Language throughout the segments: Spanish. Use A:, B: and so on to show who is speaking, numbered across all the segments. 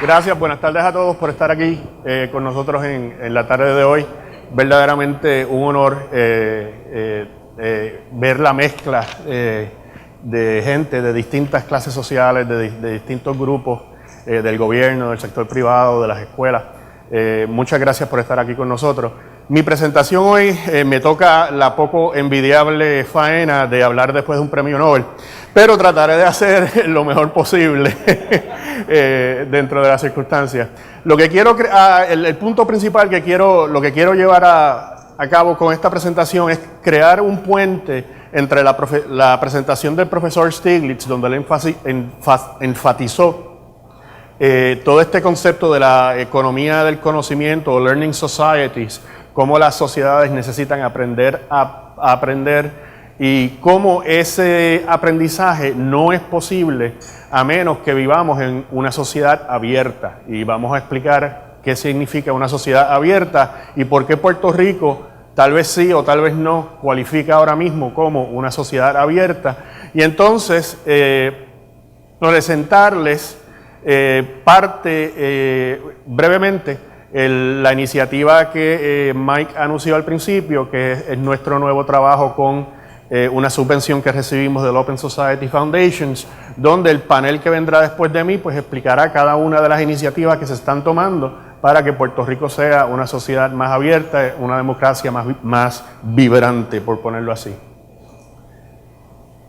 A: Gracias, buenas tardes a todos por estar aquí con nosotros en la tarde de hoy. Verdaderamente un honor ver la mezcla de gente de distintas clases sociales, de distintos grupos del gobierno, del sector privado, de las escuelas. Muchas gracias por estar aquí con nosotros. Mi presentación hoy me toca la poco envidiable faena de hablar después de un premio Nobel, pero trataré de hacer lo mejor posible dentro de las circunstancias. Lo que quiero, el punto principal lo que quiero llevar a cabo con esta presentación es crear un puente entre la presentación del profesor Stiglitz, donde él enfatizó todo este concepto de la economía del conocimiento, o learning societies, cómo las sociedades necesitan aprender a aprender y cómo ese aprendizaje no es posible a menos que vivamos en una sociedad abierta. Y vamos a explicar qué significa una sociedad abierta y por qué Puerto Rico, tal vez sí o tal vez no, cualifica ahora mismo como una sociedad abierta. Y entonces, presentarles brevemente la iniciativa que Mike anunció al principio, que es nuestro nuevo trabajo con una subvención que recibimos del Open Society Foundations, donde el panel que vendrá después de mí pues explicará cada una de las iniciativas que se están tomando para que Puerto Rico sea una sociedad más abierta, una democracia más vibrante, por ponerlo así.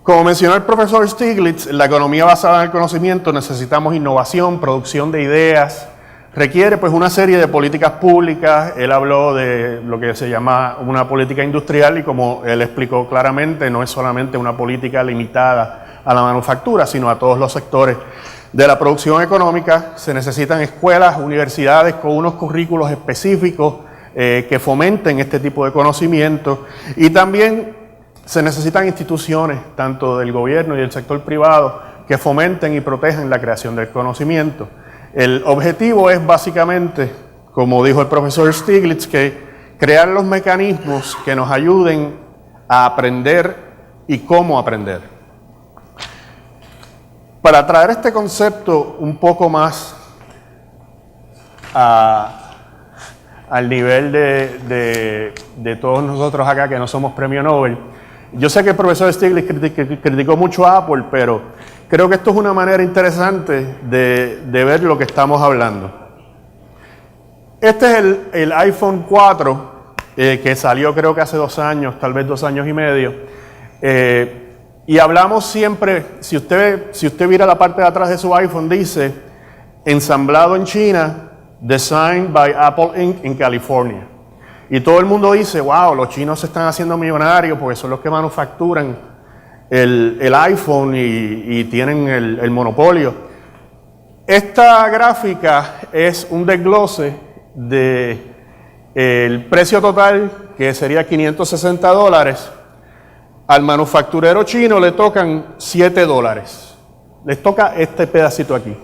A: Como mencionó el profesor Stiglitz, la economía basada en el conocimiento necesitamos innovación, producción de ideas, requiere pues una serie de políticas públicas. Él habló de lo que se llama una política industrial y como él explicó claramente, no es solamente una política limitada a la manufactura, sino a todos los sectores de la producción económica. Se necesitan escuelas, universidades con unos currículos específicos que fomenten este tipo de conocimiento y también se necesitan instituciones, tanto del gobierno y del sector privado, que fomenten y protejan la creación del conocimiento. El objetivo es básicamente, como dijo el profesor Stiglitz, que crear los mecanismos que nos ayuden a aprender y cómo aprender. Para traer este concepto un poco más al nivel de todos nosotros acá que no somos premio Nobel, yo sé que el profesor Stiglitz criticó mucho a Apple, pero creo que esto es una manera interesante de ver lo que estamos hablando. Este es el iPhone 4 que salió creo que hace 2 años, tal vez 2 años y medio. Y hablamos siempre, si usted mira la parte de atrás de su iPhone, dice ensamblado en China, designed by Apple Inc. en California. Y todo el mundo dice, wow, los chinos se están haciendo millonarios porque son los que manufacturan el iPhone y tienen el monopolio. Esta gráfica es un desglose del precio total, que sería $560. Al manufacturero chino le tocan $7. Les toca este pedacito aquí.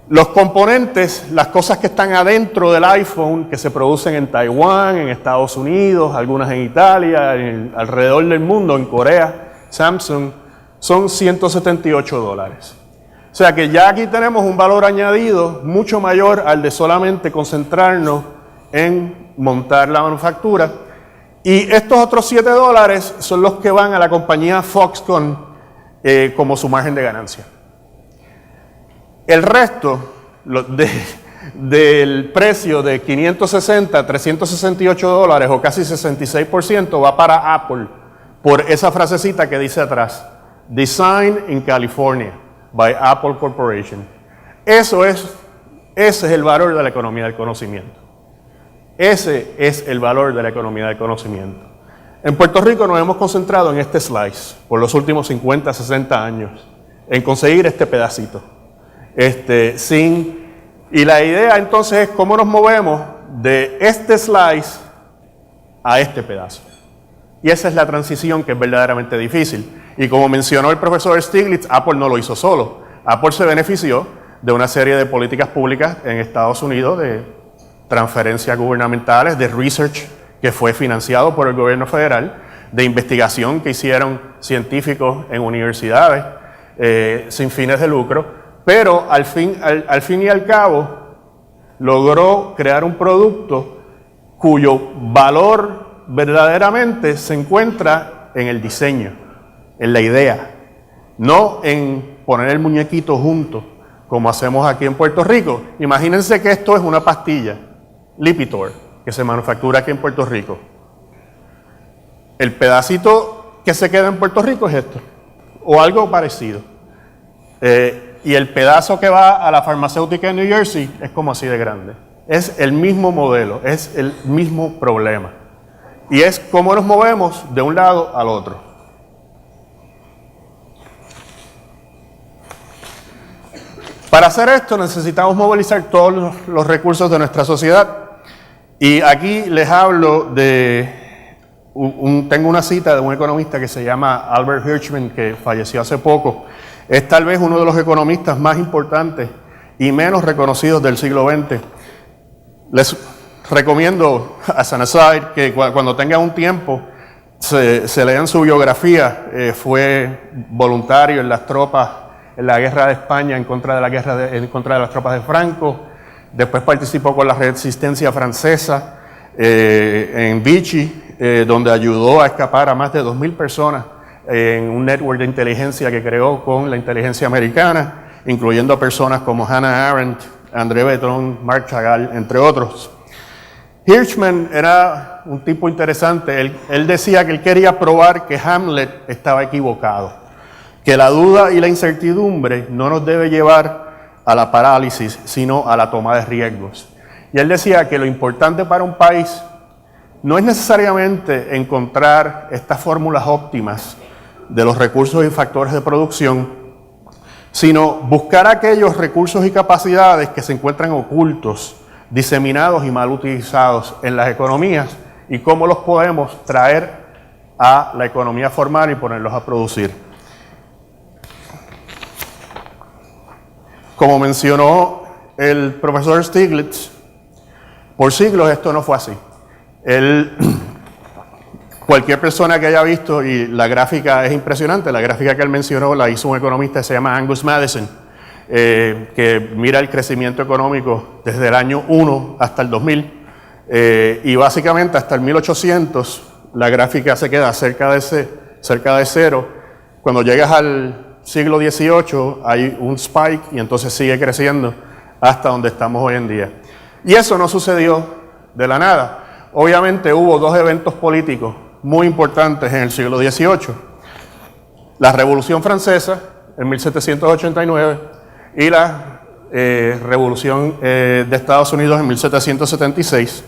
A: Los componentes, las cosas que están adentro del iPhone, que se producen en Taiwán, en Estados Unidos, algunas en Italia, alrededor del mundo, en Corea, Samsung, son $178. O sea que ya aquí tenemos un valor añadido mucho mayor al de solamente concentrarnos en montar la manufactura. Y estos otros $7 son los que van a la compañía Foxconn como su margen de ganancia. El resto del precio de 560 a $368 o casi 66% va para Apple por esa frasecita que dice atrás, Designed in California by Apple Corporation. Ese es el valor de la economía del conocimiento. Ese es el valor de la economía del conocimiento. En Puerto Rico nos hemos concentrado en este slice por los últimos 50, 60 años, en conseguir este pedacito. Y la idea entonces es cómo nos movemos de este slice a este pedazo. Y esa es la transición que es verdaderamente difícil. Y como mencionó el profesor Stiglitz, Apple no lo hizo solo. Apple se benefició de una serie de políticas públicas en Estados Unidos, de transferencias gubernamentales, de research que fue financiado por el gobierno federal, de investigación que hicieron científicos en universidades sin fines de lucro, pero al fin y al cabo logró crear un producto cuyo valor verdaderamente se encuentra en el diseño, en la idea, no en poner el muñequito junto, como hacemos aquí en Puerto Rico. Imagínense que esto es una pastilla, Lipitor, que se manufactura aquí en Puerto Rico. El pedacito que se queda en Puerto Rico es esto, o algo parecido. Y el pedazo que va a la farmacéutica en New Jersey es como así de grande. Es el mismo modelo, es el mismo problema. Y es cómo nos movemos de un lado al otro. Para hacer esto necesitamos movilizar todos los recursos de nuestra sociedad. Y aquí les hablo de, tengo una cita de un economista que se llama Albert Hirschman, que falleció hace poco. Es tal vez uno de los economistas más importantes y menos reconocidos del siglo XX. Les recomiendo, as an aside, que cuando tengan un tiempo se lean su biografía. Fue voluntario en las tropas, en la guerra de España en contra de las tropas de Franco. Después participó con la resistencia francesa en Vichy, donde ayudó a escapar a más de 2.000 personas en un network de inteligencia que creó con la inteligencia americana, incluyendo a personas como Hannah Arendt, André Breton, Marc Chagall, entre otros. Hirschman era un tipo interesante. Él decía que él quería probar que Hamlet estaba equivocado, que la duda y la incertidumbre no nos debe llevar a la parálisis, sino a la toma de riesgos. Y él decía que lo importante para un país no es necesariamente encontrar estas fórmulas óptimas de los recursos y factores de producción, sino buscar aquellos recursos y capacidades que se encuentran ocultos, diseminados y mal utilizados en las economías y cómo los podemos traer a la economía formal y ponerlos a producir. Como mencionó el profesor Stiglitz, por siglos esto no fue así. Cualquier persona que haya visto, y la gráfica es impresionante, la gráfica que él mencionó la hizo un economista que se llama Angus Maddison, que mira el crecimiento económico desde el año 1 hasta el 2000, y básicamente hasta el 1800 la gráfica se queda cerca de cero. Cuando llegas al siglo XVIII hay un spike y entonces sigue creciendo hasta donde estamos hoy en día. Y eso no sucedió de la nada. Obviamente hubo dos eventos políticos muy importantes en el siglo XVIII. La Revolución Francesa en 1789 y la Revolución de Estados Unidos en 1776.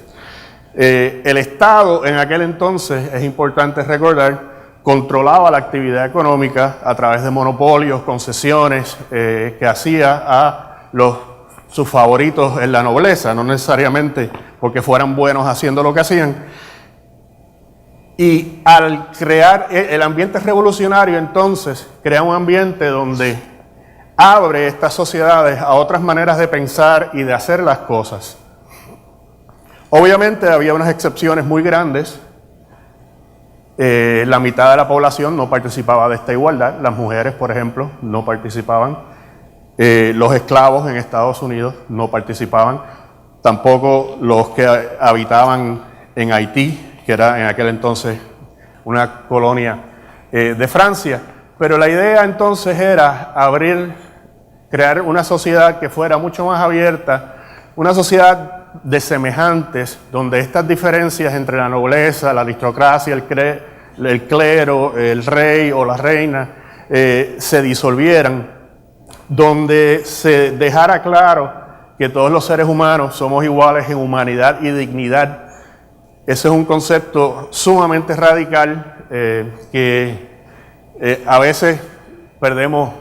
A: El Estado en aquel entonces, es importante recordar, controlaba la actividad económica a través de monopolios, concesiones que hacía a sus favoritos en la nobleza, no necesariamente porque fueran buenos haciendo lo que hacían. Y al crear el ambiente revolucionario, entonces, crea un ambiente donde abre estas sociedades a otras maneras de pensar y de hacer las cosas. Obviamente había unas excepciones muy grandes. La mitad de la población no participaba de esta igualdad. Las mujeres, por ejemplo, no participaban. Los esclavos en Estados Unidos no participaban. Tampoco los que habitaban en Haití, que era en aquel entonces una colonia de Francia. Pero la idea entonces era crear una sociedad que fuera mucho más abierta, una sociedad de semejantes, donde estas diferencias entre la nobleza, la aristocracia, el clero, el rey o la reina, se disolvieran, donde se dejara claro que todos los seres humanos somos iguales en humanidad y dignidad. Ese es un concepto sumamente radical que a veces perdemos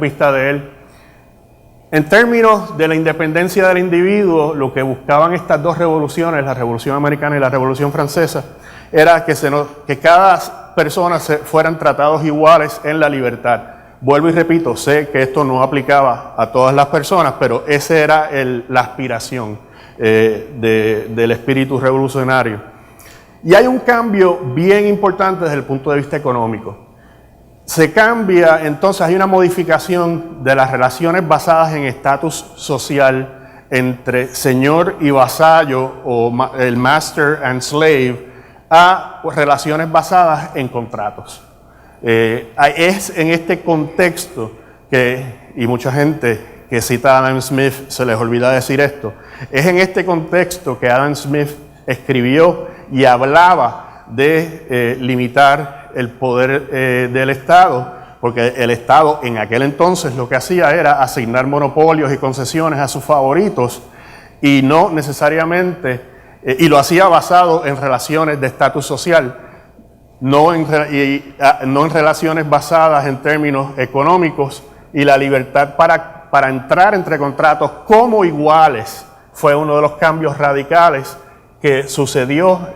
A: vista de él. En términos de la independencia del individuo, lo que buscaban estas dos revoluciones, la Revolución Americana y la Revolución Francesa, era que cada persona fueran tratados iguales en la libertad. Vuelvo y repito, sé que esto no aplicaba a todas las personas, pero esa era la aspiración del espíritu revolucionario. Y hay un cambio bien importante desde el punto de vista económico. Se cambia, entonces hay una modificación de las relaciones basadas en estatus social entre señor y vasallo o el master and slave a relaciones basadas en contratos. Es en este contexto que, y mucha gente que cita a Adam Smith se les olvida decir esto, es en este contexto que Adam Smith escribió y hablaba de limitar el poder del Estado, porque el Estado en aquel entonces lo que hacía era asignar monopolios y concesiones a sus favoritos y no necesariamente, y lo hacía basado en relaciones de estatus social, no en relaciones basadas en términos económicos, y la libertad para entrar entre contratos como iguales fue uno de los cambios radicales que sucedió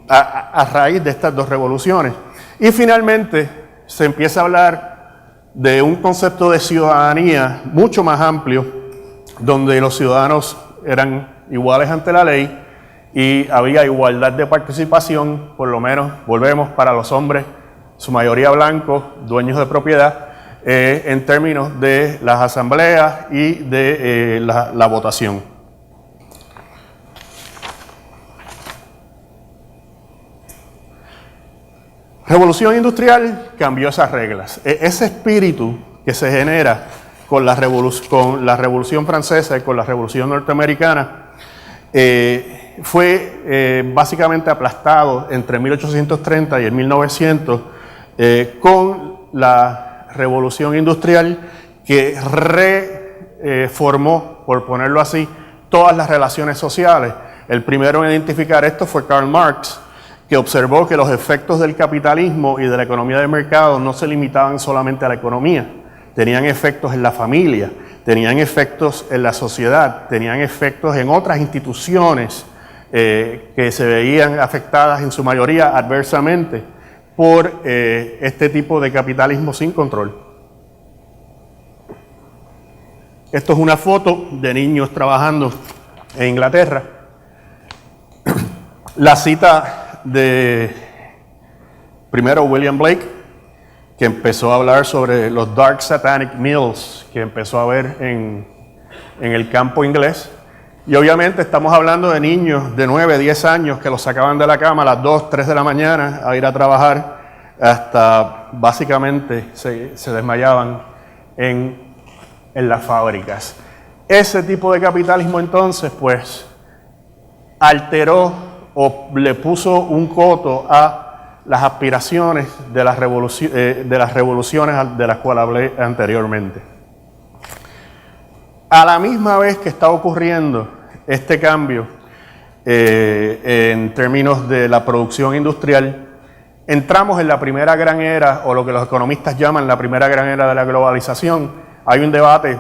A: a raíz de estas dos revoluciones. Y finalmente se empieza a hablar de un concepto de ciudadanía mucho más amplio, donde los ciudadanos eran iguales ante la ley y había igualdad de participación, por lo menos, volvemos, para los hombres, su mayoría blancos, dueños de propiedad, en términos de las asambleas y de la votación. Revolución industrial cambió esas reglas. Ese espíritu que se genera con la Revolución Francesa y con la Revolución Norteamericana fue básicamente aplastado entre 1830 y el 1900 con la Revolución Industrial, que reformó, por ponerlo así, todas las relaciones sociales. El primero en identificar esto fue Karl Marx, que observó que los efectos del capitalismo y de la economía de mercado no se limitaban solamente a la economía, tenían efectos en la familia, tenían efectos en la sociedad, tenían efectos en otras instituciones que se veían afectadas en su mayoría adversamente por este tipo de capitalismo sin control. Esto es una foto de niños trabajando en Inglaterra. La cita de, primero, William Blake, que empezó a hablar sobre los Dark Satanic Mills que empezó a ver en el campo inglés. Y obviamente estamos hablando de niños de 9, 10 años que los sacaban de la cama a las 2, 3 de la mañana a ir a trabajar hasta básicamente se desmayaban en las fábricas. Ese tipo de capitalismo entonces pues alteró o le puso un coto a las aspiraciones de las revoluciones de las cuales hablé anteriormente. A la misma vez que está ocurriendo este cambio en términos de la producción industrial, entramos en la primera gran era, o lo que los economistas llaman la primera gran era de la globalización. Hay un debate,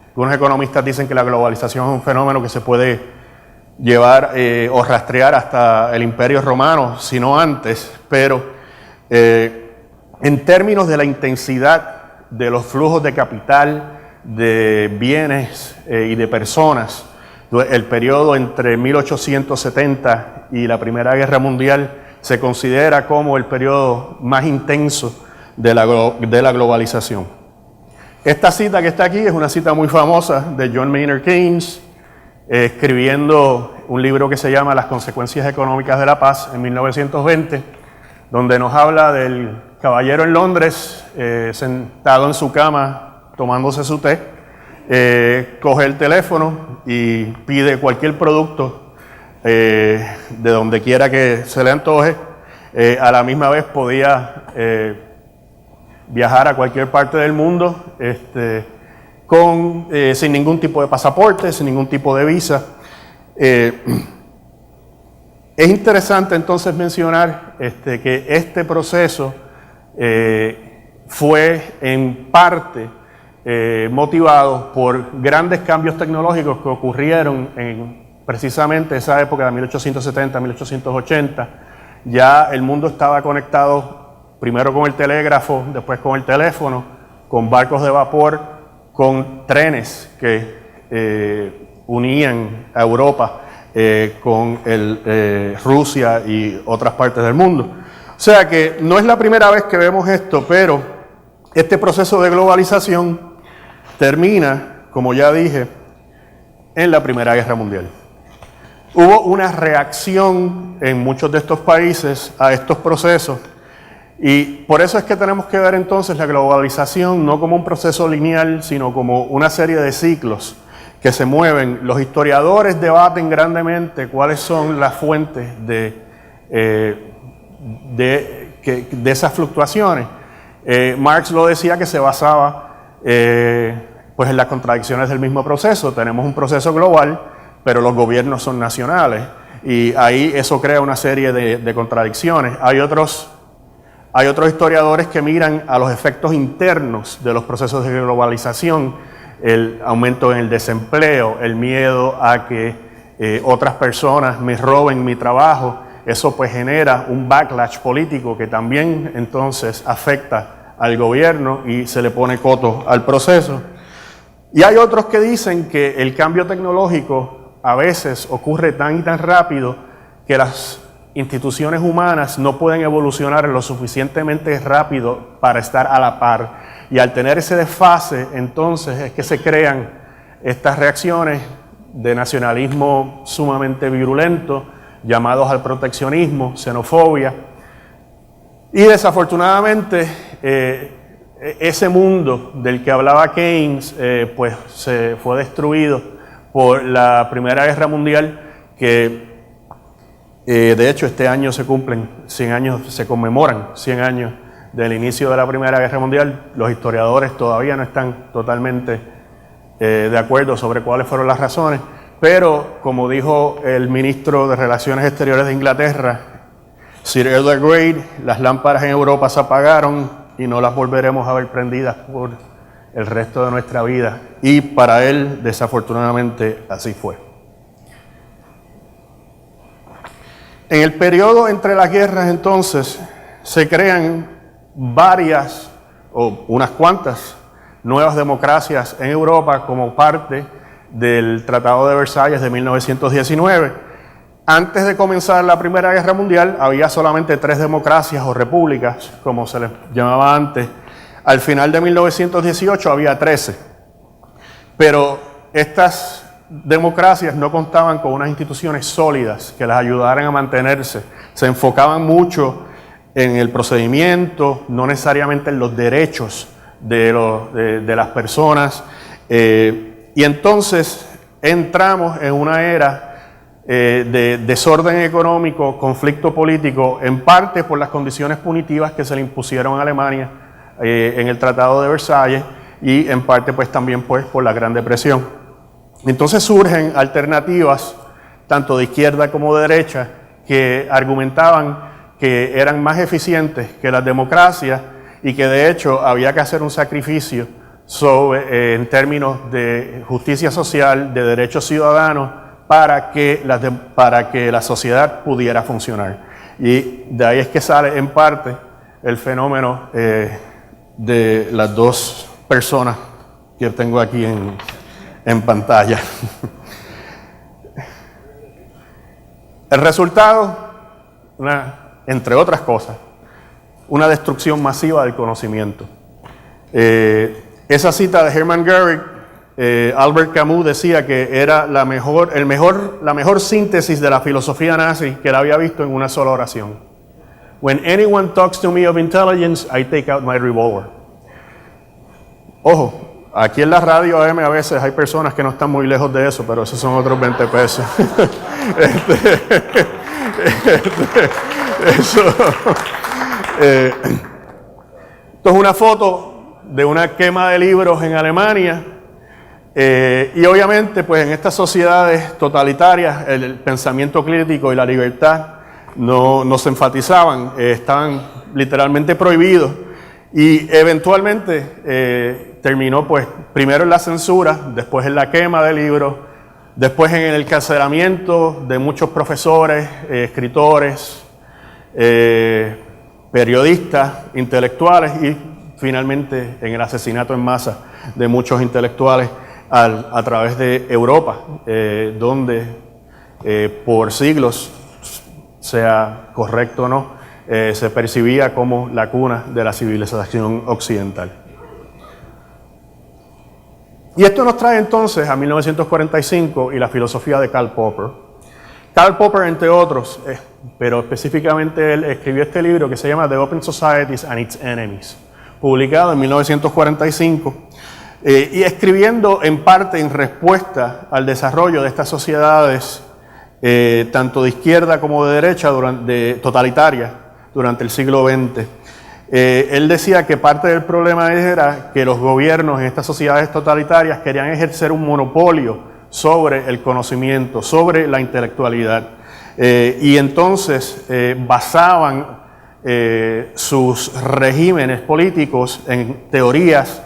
A: algunos economistas dicen que la globalización es un fenómeno que se puede llevar o rastrear hasta el Imperio Romano, si no antes, pero en términos de la intensidad de los flujos de capital, de bienes y de personas, el periodo entre 1870 y la Primera Guerra Mundial se considera como el periodo más intenso de la globalización. Esta cita que está aquí es una cita muy famosa de John Maynard Keynes, escribiendo un libro que se llama Las consecuencias económicas de la paz en 1920, donde nos habla del caballero en Londres, sentado en su cama tomándose su té, coge el teléfono y pide cualquier producto de donde quiera que se le antoje. A la misma vez podía viajar a cualquier parte del mundo sin ningún tipo de pasaporte, sin ningún tipo de visa. Es interesante entonces mencionar que este proceso fue en parte motivado por grandes cambios tecnológicos que ocurrieron en precisamente esa época de 1870, 1880. Ya el mundo estaba conectado primero con el telégrafo, después con el teléfono, con barcos de vapor, con trenes que unían a Europa con Rusia y otras partes del mundo. O sea que no es la primera vez que vemos esto, pero este proceso de globalización termina, como ya dije, en la Primera Guerra Mundial. Hubo una reacción en muchos de estos países a estos procesos y por eso es que tenemos que ver entonces la globalización no como un proceso lineal, sino como una serie de ciclos que se mueven. Los historiadores debaten grandemente cuáles son las fuentes de esas fluctuaciones. Marx lo decía que se basaba pues en las contradicciones del mismo proceso. Tenemos un proceso global, pero los gobiernos son nacionales y ahí eso crea una serie de contradicciones. Hay otros historiadores que miran a los efectos internos de los procesos de globalización, el aumento en el desempleo, el miedo a que otras personas me roben mi trabajo. Eso pues genera un backlash político que también entonces afecta al gobierno y se le pone coto al proceso. Y hay otros que dicen que el cambio tecnológico a veces ocurre tan y tan rápido que las instituciones humanas no pueden evolucionar lo suficientemente rápido para estar a la par. Y al tener ese desfase, entonces es que se crean estas reacciones de nacionalismo sumamente virulento, llamados al proteccionismo, xenofobia. Y desafortunadamente ese mundo del que hablaba Keynes pues se fue destruido por la Primera Guerra Mundial, que de hecho este año se cumplen 100 años, se conmemoran 100 años del inicio de la Primera Guerra Mundial. Los historiadores todavía no están totalmente de acuerdo sobre cuáles fueron las razones, pero como dijo el ministro de Relaciones Exteriores de Inglaterra, Sir Edward Grey, las lámparas en Europa se apagaron y no las volveremos a ver prendidas por el resto de nuestra vida. Y para él, desafortunadamente, así fue. En el periodo entre las guerras, entonces, se crean varias o unas cuantas nuevas democracias en Europa como parte del Tratado de Versalles de 1919. Antes de comenzar la Primera Guerra Mundial había solamente 3 democracias o repúblicas, como se les llamaba antes. Al final de 1918 había 13. Pero estas democracias no contaban con unas instituciones sólidas que las ayudaran a mantenerse. Se enfocaban mucho en el procedimiento, no necesariamente en los derechos de las personas. Y entonces entramos en una era de desorden económico, conflicto político, en parte por las condiciones punitivas que se le impusieron a Alemania en el Tratado de Versalles y en parte pues también pues por la Gran Depresión. Entonces surgen alternativas tanto de izquierda como de derecha que argumentaban que eran más eficientes que las democracias y que de hecho había que hacer un sacrificio en términos de justicia social, de derechos ciudadanos, para que la sociedad pudiera funcionar. Y de ahí es que sale en parte el fenómeno de las 2 personas que tengo aquí en pantalla. El resultado, entre otras cosas, una destrucción masiva del conocimiento. Esa cita de Hermann Göring, Albert Camus decía que era la mejor síntesis de la filosofía nazi que él había visto en una sola oración. When anyone talks to me of intelligence, I take out my revolver. Ojo, aquí en la radio AM a veces hay personas que no están muy lejos de eso, pero esos son otros 20 pesos. Esto es una foto de una quema de libros en Alemania y obviamente pues en estas sociedades totalitarias el pensamiento crítico y la libertad no se enfatizaban, estaban literalmente prohibidos y eventualmente terminó pues primero en la censura, después en la quema de libros, después en el encarcelamiento de muchos profesores, escritores, periodistas, intelectuales y finalmente en el asesinato en masa de muchos intelectuales a través de Europa, donde por siglos, sea correcto o no, se percibía como la cuna de la civilización occidental. Y esto nos trae entonces a 1945 y la filosofía de Karl Popper. Karl Popper, entre otros, pero específicamente él escribió este libro que se llama The Open Societies and Its Enemies, publicado en 1945, y escribiendo en parte en respuesta al desarrollo de estas sociedades, tanto de izquierda como de derecha, totalitarias, durante el siglo XX. Él decía que parte del problema era que los gobiernos en estas sociedades totalitarias querían ejercer un monopolio sobre el conocimiento, sobre la intelectualidad, y entonces basaban sus regímenes políticos en teorías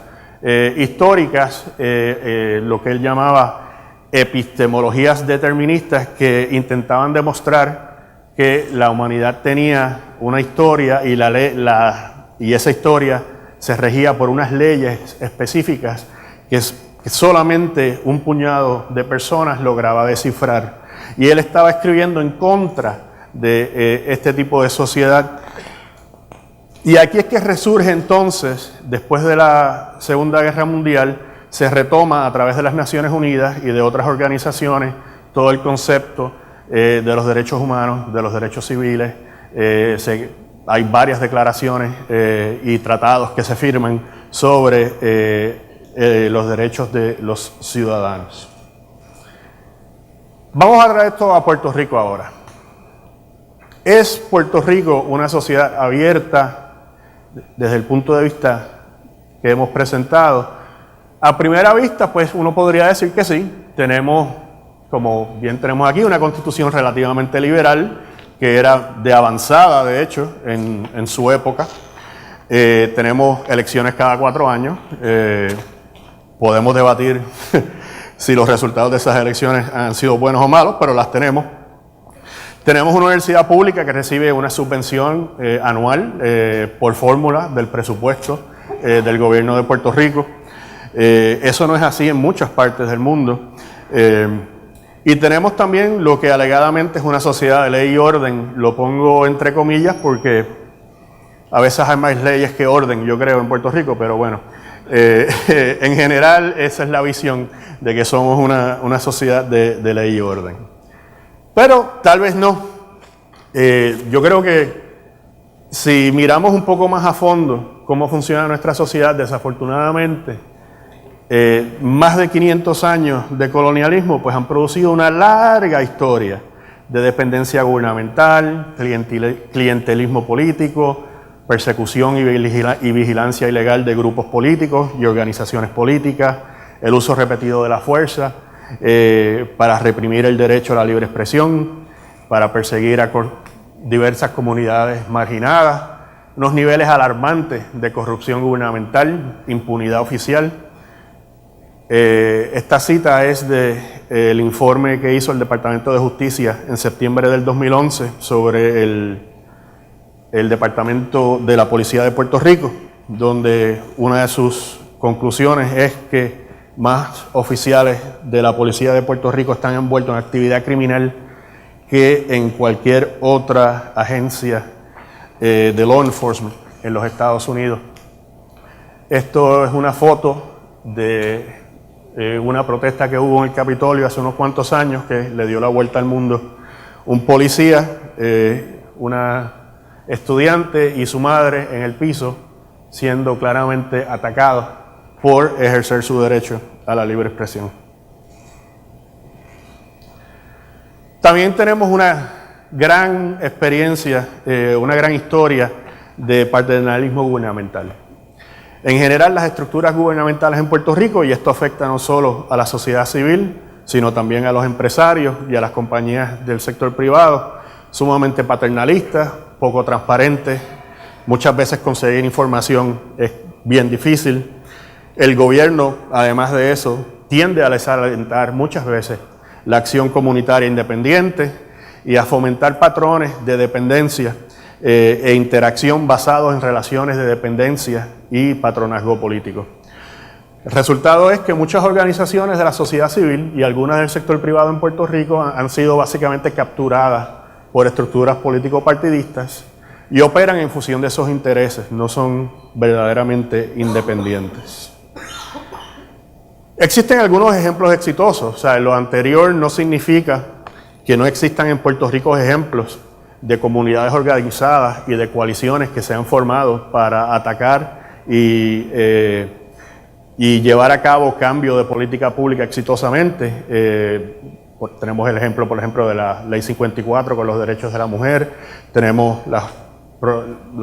A: históricas, lo que él llamaba epistemologías deterministas, que intentaban demostrar que la humanidad tenía una historia y esa historia se regía por unas leyes específicas que solamente un puñado de personas lograba descifrar. Y él estaba escribiendo en contra de este tipo de sociedad. Y aquí es que resurge entonces, después de la Segunda Guerra Mundial, se retoma a través de las Naciones Unidas y de otras organizaciones todo el concepto de los derechos humanos, de los derechos civiles. Hay varias declaraciones y tratados que se firman sobre los derechos de los ciudadanos. Vamos a traer esto a Puerto Rico ahora. ¿Es Puerto Rico una sociedad abierta desde el punto de vista que hemos presentado? A primera vista, pues uno podría decir que sí. Tenemos, como bien tenemos aquí, una constitución relativamente liberal, que era de avanzada, de hecho, en su época. Tenemos elecciones cada 4 años. Podemos debatir si los resultados de esas elecciones han sido buenos o malos, pero las tenemos. Tenemos una universidad pública que recibe una subvención anual por fórmula del presupuesto del gobierno de Puerto Rico. Eso no es así en muchas partes del mundo. Y tenemos también lo que alegadamente es una sociedad de ley y orden. Lo pongo entre comillas porque a veces hay más leyes que orden, yo creo, en Puerto Rico, pero bueno. En general, esa es la visión de que somos una sociedad de ley y orden. Pero tal vez no. Yo creo que si miramos un poco más a fondo cómo funciona nuestra sociedad, desafortunadamente, más de 500 años de colonialismo pues han producido una larga historia de dependencia gubernamental, clientelismo político, persecución y vigilancia ilegal de grupos políticos y organizaciones políticas, el uso repetido de la fuerza para reprimir el derecho a la libre expresión, para perseguir a diversas comunidades marginadas, unos niveles alarmantes de corrupción gubernamental, impunidad oficial. Esta cita es del informe que hizo el Departamento de Justicia en septiembre del 2011 sobre el Departamento de la Policía de Puerto Rico, donde una de sus conclusiones es que más oficiales de la Policía de Puerto Rico están envueltos en actividad criminal que en cualquier otra agencia de law enforcement en los Estados Unidos. Esto es una foto de una protesta que hubo en el Capitolio hace unos cuantos años que le dio la vuelta al mundo. Un policía, una estudiante y su madre en el piso siendo claramente atacados por ejercer su derecho a la libre expresión. También tenemos una gran experiencia, una gran historia de paternalismo gubernamental. En general, las estructuras gubernamentales en Puerto Rico, y esto afecta no solo a la sociedad civil, sino también a los empresarios y a las compañías del sector privado, sumamente paternalistas, poco transparentes, muchas veces conseguir información es bien difícil. El gobierno, además de eso, tiende a desalentar muchas veces la acción comunitaria independiente y a fomentar patrones de dependencia e interacción basados en relaciones de dependencia y patronazgo político. El resultado es que muchas organizaciones de la sociedad civil y algunas del sector privado en Puerto Rico han sido básicamente capturadas por estructuras político-partidistas y operan en función de esos intereses, no son verdaderamente independientes. Existen algunos ejemplos exitosos, o sea, lo anterior no significa que no existan en Puerto Rico ejemplos de comunidades organizadas y de coaliciones que se han formado para atacar y llevar a cabo cambio de política pública exitosamente. Tenemos el ejemplo, por ejemplo, de la Ley 54 con los derechos de la mujer, tenemos las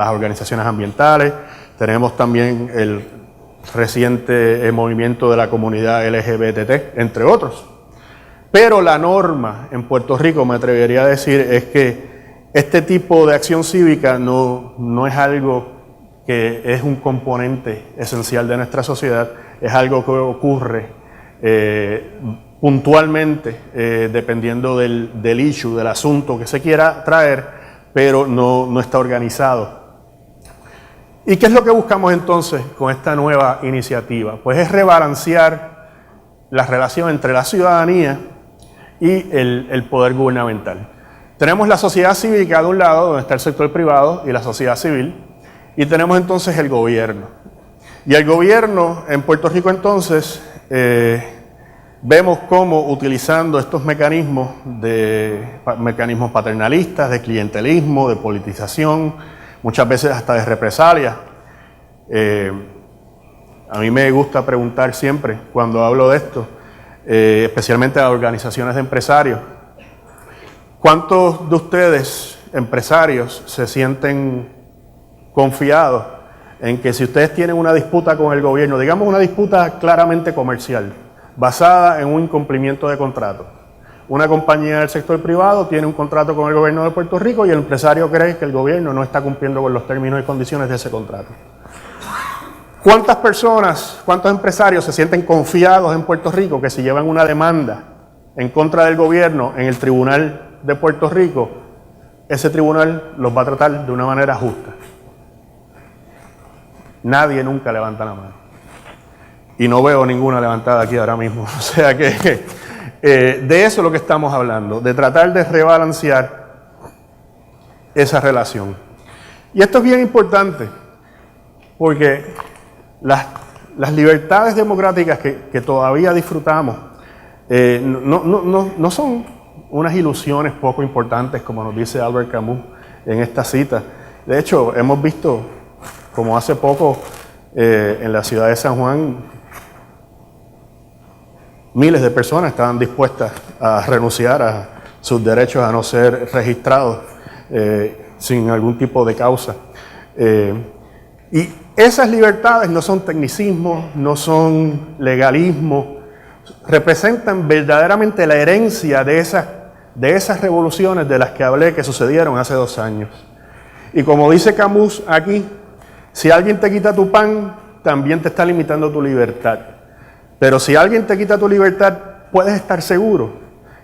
A: organizaciones ambientales, tenemos también el reciente movimiento de la comunidad LGBT, entre otros. Pero la norma en Puerto Rico, me atrevería a decir, es que este tipo de acción cívica no es algo que es un componente esencial de nuestra sociedad, es algo que ocurre puntualmente, dependiendo del issue, del asunto que se quiera traer, pero no está organizado. ¿Y qué es lo que buscamos entonces con esta nueva iniciativa? Pues es rebalancear la relación entre la ciudadanía y el poder gubernamental. Tenemos la sociedad cívica de un lado, donde está el sector privado y la sociedad civil, y tenemos entonces el gobierno. Y el gobierno en Puerto Rico entonces vemos cómo utilizando estos mecanismos paternalistas, de clientelismo, de politización, muchas veces hasta de represalia. A mí me gusta preguntar siempre cuando hablo de esto, especialmente a organizaciones de empresarios, ¿cuántos de ustedes, empresarios, se sienten confiados en que si ustedes tienen una disputa con el gobierno, digamos una disputa claramente comercial, basada en un incumplimiento de contrato? Una compañía del sector privado tiene un contrato con el gobierno de Puerto Rico y el empresario cree que el gobierno no está cumpliendo con los términos y condiciones de ese contrato. ¿Cuántas personas, cuántos empresarios se sienten confiados en Puerto Rico que si llevan una demanda en contra del gobierno en el tribunal de Puerto Rico, ese tribunal los va a tratar de una manera justa? Nadie nunca levanta la mano. Y no veo ninguna levantada aquí ahora mismo. O sea que de eso es lo que estamos hablando, de tratar de rebalancear esa relación. Y esto es bien importante, porque las libertades democráticas que todavía disfrutamos no son unas ilusiones poco importantes, como nos dice Albert Camus en esta cita. De hecho, hemos visto como hace poco en la ciudad de San Juan, miles de personas estaban dispuestas a renunciar a sus derechos a no ser registrados sin algún tipo de causa. Y esas libertades no son tecnicismo, no son legalismo, representan verdaderamente la herencia de esas revoluciones de las que hablé que sucedieron hace 2 años. Y como dice Camus aquí, si alguien te quita tu pan, también te está limitando tu libertad. Pero si alguien te quita tu libertad, puedes estar seguro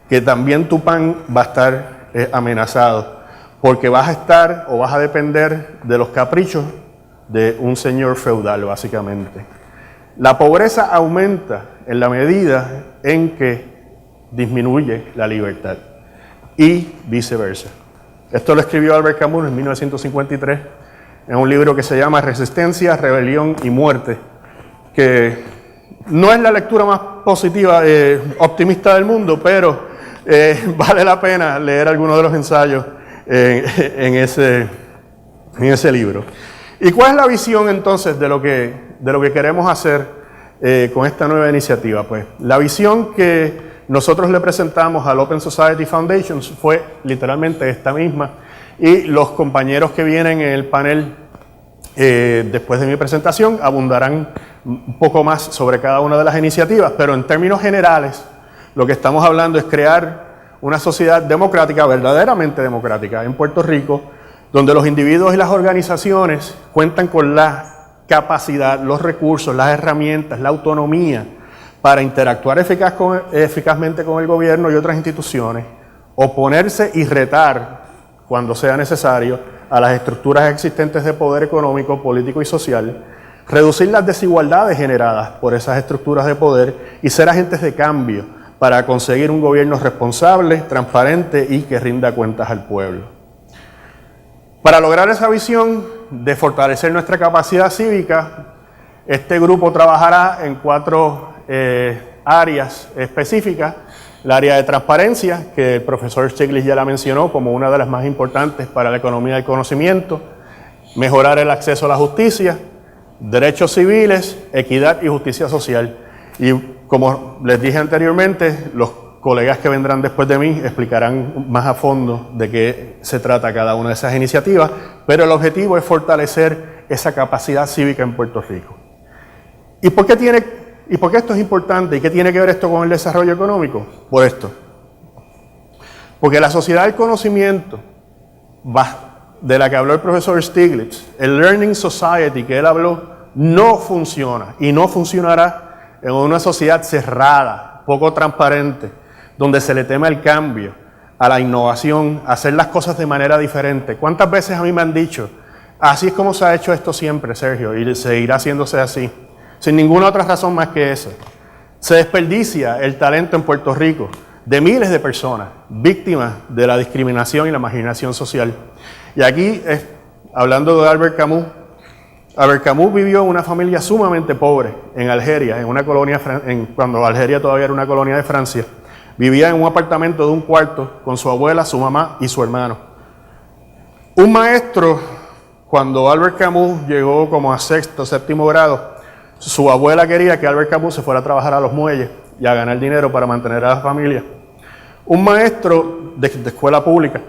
A: que también tu pan va a estar amenazado, porque vas a estar o vas a depender de los caprichos de un señor feudal, básicamente. La pobreza aumenta en la medida en que disminuye la libertad y viceversa. Esto lo escribió Albert Camus en 1953 en un libro que se llama Resistencia, Rebelión y Muerte, que no es la lectura más positiva, optimista del mundo, pero vale la pena leer algunos de los ensayos en ese libro. ¿Y cuál es la visión entonces de lo que queremos hacer con esta nueva iniciativa? Pues la visión que nosotros le presentamos al Open Society Foundation fue literalmente esta misma, y los compañeros que vienen en el panel después de mi presentación abundarán un poco más sobre cada una de las iniciativas, pero en términos generales lo que estamos hablando es crear una sociedad democrática, verdaderamente democrática en Puerto Rico, donde los individuos y las organizaciones cuentan con la capacidad, los recursos, las herramientas, la autonomía para interactuar eficazmente con el gobierno y otras instituciones, oponerse y retar cuando sea necesario a las estructuras existentes de poder económico, político y social, reducir las desigualdades generadas por esas estructuras de poder y ser agentes de cambio para conseguir un gobierno responsable, transparente y que rinda cuentas al pueblo. Para lograr esa visión de fortalecer nuestra capacidad cívica, este grupo trabajará en 4 áreas específicas. El área de transparencia, que el profesor Stiglitz ya la mencionó como una de las más importantes para la economía del conocimiento. Mejorar el acceso a la justicia, derechos civiles, equidad y justicia social. Y como les dije anteriormente, los colegas que vendrán después de mí explicarán más a fondo de qué se trata cada una de esas iniciativas, pero el objetivo es fortalecer esa capacidad cívica en Puerto Rico. ¿Y por qué esto es importante? ¿Y qué tiene que ver esto con el desarrollo económico? Por esto. Porque la sociedad del conocimiento, de la que habló el profesor Stiglitz, el Learning Society que él habló, no funciona y no funcionará en una sociedad cerrada, poco transparente, donde se le teme al cambio, a la innovación, a hacer las cosas de manera diferente. ¿Cuántas veces a mí me han dicho, así es como se ha hecho esto siempre, Sergio, y seguirá haciéndose así? Sin ninguna otra razón más que esa. Se desperdicia el talento en Puerto Rico de miles de personas víctimas de la discriminación y la marginación social. Y aquí, hablando de Albert Camus vivió en una familia sumamente pobre en Algeria, en una colonia, cuando Algeria todavía era una colonia de Francia. Vivía en un apartamento de un cuarto con su abuela, su mamá y su hermano. Un maestro, cuando Albert Camus llegó como a 6º o 7º grado, su abuela quería que Albert Camus se fuera a trabajar a los muelles y a ganar dinero para mantener a la familia. Un maestro de escuela pública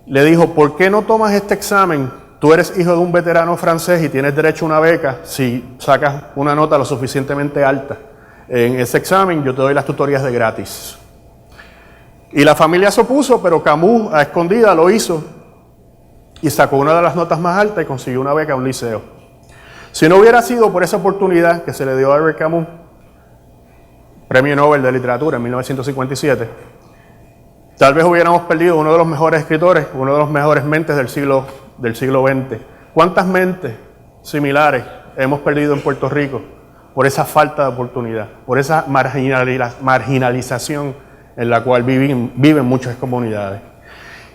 A: le dijo, ¿por qué no tomas este examen? Tú eres hijo de un veterano francés y tienes derecho a una beca si sacas una nota lo suficientemente alta. En ese examen yo te doy las tutorías de gratis. Y la familia se opuso, pero Camus a escondida lo hizo y sacó una de las notas más altas y consiguió una beca a un liceo. Si no hubiera sido por esa oportunidad que se le dio a Albert Camus, Premio Nobel de Literatura en 1957, tal vez hubiéramos perdido uno de los mejores escritores, uno de los mejores mentes del siglo XX. ¿Cuántas mentes similares hemos perdido en Puerto Rico por esa falta de oportunidad, por esa marginalización en la cual viven muchas comunidades?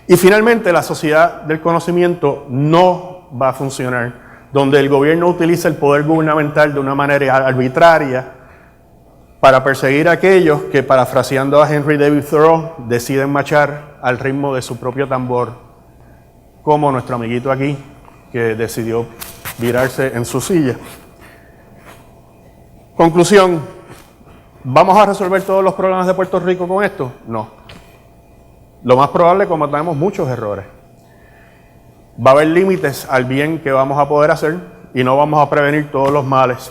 A: Y finalmente, la sociedad del conocimiento no va a funcionar donde el gobierno utiliza el poder gubernamental de una manera arbitraria para perseguir a aquellos que, parafraseando a Henry David Thoreau, deciden marchar al ritmo de su propio tambor, como nuestro amiguito aquí, que decidió virarse en su silla. Conclusión, ¿vamos a resolver todos los problemas de Puerto Rico con esto? No. Lo más probable es que cometamos muchos errores. Va a haber límites al bien que vamos a poder hacer y no vamos a prevenir todos los males.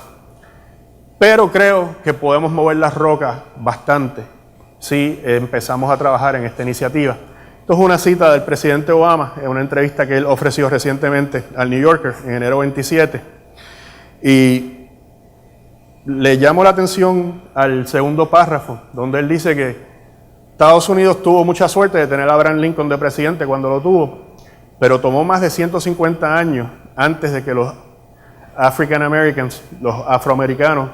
A: Pero creo que podemos mover las rocas bastante si empezamos a trabajar en esta iniciativa. Esto es una cita del presidente Obama en una entrevista que él ofreció recientemente al New Yorker en enero 27. Y le llamo la atención al segundo párrafo, donde él dice que Estados Unidos tuvo mucha suerte de tener a Abraham Lincoln de presidente cuando lo tuvo, pero tomó más de 150 años antes de que los African Americans, los afroamericanos,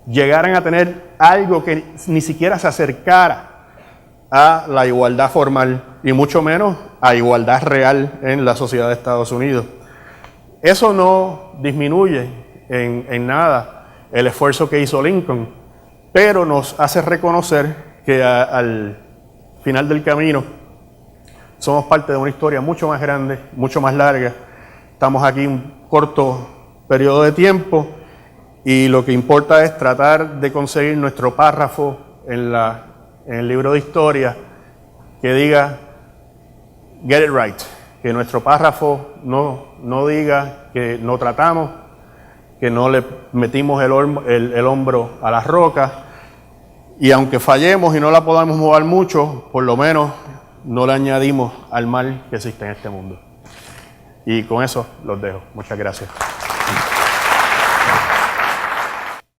A: llegaran a tener algo que ni siquiera se acercara a la igualdad formal y mucho menos a igualdad real en la sociedad de Estados Unidos. Eso no disminuye en nada el esfuerzo que hizo Lincoln, pero nos hace reconocer que al final del camino somos parte de una historia mucho más grande, mucho más larga. Estamos aquí un corto periodo de tiempo y lo que importa es tratar de conseguir nuestro párrafo en el libro de historia que diga get it right, que nuestro párrafo no diga que no tratamos, que no le metimos el hombro a las rocas, y aunque fallemos y no la podamos mover mucho, por lo menos no le añadimos al mal que existe en este mundo. Y con eso los dejo. Muchas gracias.